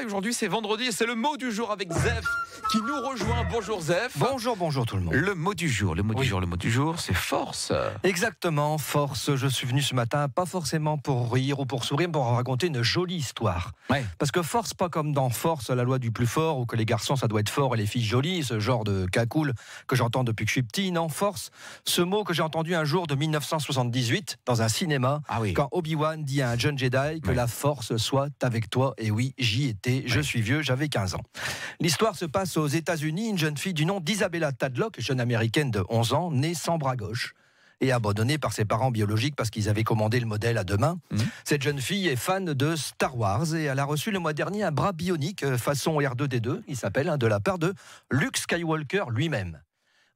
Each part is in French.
Aujourd'hui, c'est vendredi et c'est le mot du jour avec Zef qui nous rejoint. Bonjour Zef. Bonjour tout le monde. Le mot du jour, le mot du jour, c'est force. Exactement, force. Je suis venu ce matin, pas forcément pour rire ou pour sourire, mais pour raconter une jolie histoire. Ouais. Parce que force, pas comme dans Force, la loi du plus fort, où que les garçons, ça doit être fort et les filles jolies, ce genre de cacoule que j'entends depuis que je suis petit. Non, force, ce mot que j'ai entendu un jour de 1978 dans un cinéma, quand Obi-Wan dit à un jeune Jedi que la force soit avec toi. Et oui, j'y étais, je suis vieux, j'avais 15 ans. L'histoire se passe aux États-Unis. Une jeune fille du nom d'Isabella Tadlock, jeune américaine de 11 ans, née sans bras gauche et abandonnée par ses parents biologiques parce qu'ils avaient commandé le modèle à deux mains. Cette jeune fille est fan de Star Wars et elle a reçu le mois dernier un bras bionique façon R2-D2, il s'appelle, de la part de Luke Skywalker lui-même.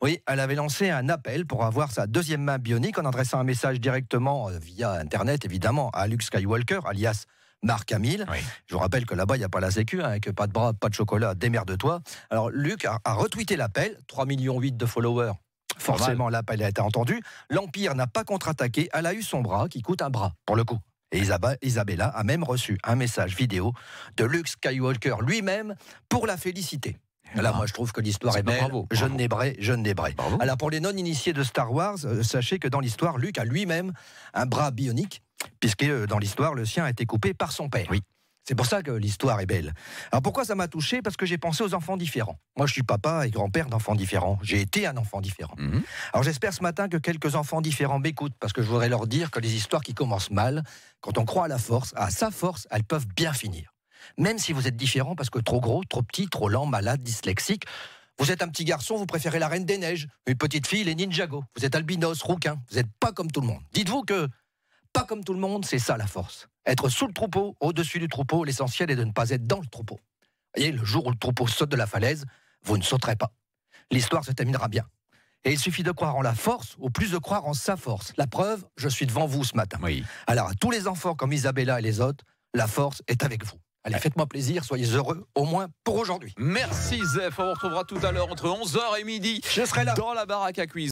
Oui, elle avait lancé un appel pour avoir sa deuxième main bionique en adressant un message directement via Internet, évidemment, à Luke Skywalker, alias Marc Hamill. Je vous rappelle que là-bas, il n'y a pas la sécu, avec pas de bras, pas de chocolat, démerde-toi. Alors, Luc a retweeté l'appel, 3,8 millions de followers. Forcément, l'appel a été entendu. L'Empire n'a pas contre-attaqué. Elle a eu son bras, qui coûte un bras, pour le coup. Et Isabella a même reçu un message vidéo de Luke Skywalker lui-même pour la féliciter. Là, moi, je trouve que l'histoire est belle. Bravo. Jeune Nébré. Bravo. Alors, pour les non-initiés de Star Wars, sachez que dans l'histoire, Luke a lui-même un bras bionique, puisque dans l'histoire, le sien a été coupé par son père. Oui. C'est pour ça que l'histoire est belle. Alors, pourquoi ça m'a touché? Parce que j'ai pensé aux enfants différents. Moi, je suis papa et grand-père d'enfants différents. J'ai été un enfant différent. Alors, j'espère ce matin que quelques enfants différents m'écoutent, parce que je voudrais leur dire que les histoires qui commencent mal, quand on croit à la force, à sa force, elles peuvent bien finir. Même si vous êtes différent parce que trop gros, trop petit, trop lent, malade, dyslexique. Vous êtes un petit garçon, vous préférez la Reine des Neiges. Une petite fille, les Ninjago. Vous êtes albinos, rouquin. Vous n'êtes pas comme tout le monde. Dites-vous que pas comme tout le monde, c'est ça la force. Être sous le troupeau, au-dessus du troupeau, l'essentiel est de ne pas être dans le troupeau. Vous voyez, le jour où le troupeau saute de la falaise, vous ne sauterez pas. L'histoire se terminera bien. Et il suffit de croire en la force, ou plus de croire en sa force. La preuve, je suis devant vous ce matin. Alors, à tous les enfants comme Isabella et les autres, la force est avec vous. Allez, faites-moi plaisir, soyez heureux, au moins pour aujourd'hui. Merci Zef, on vous retrouvera tout à l'heure entre 11h et midi. Je serai là. Dans la baraque à quiz.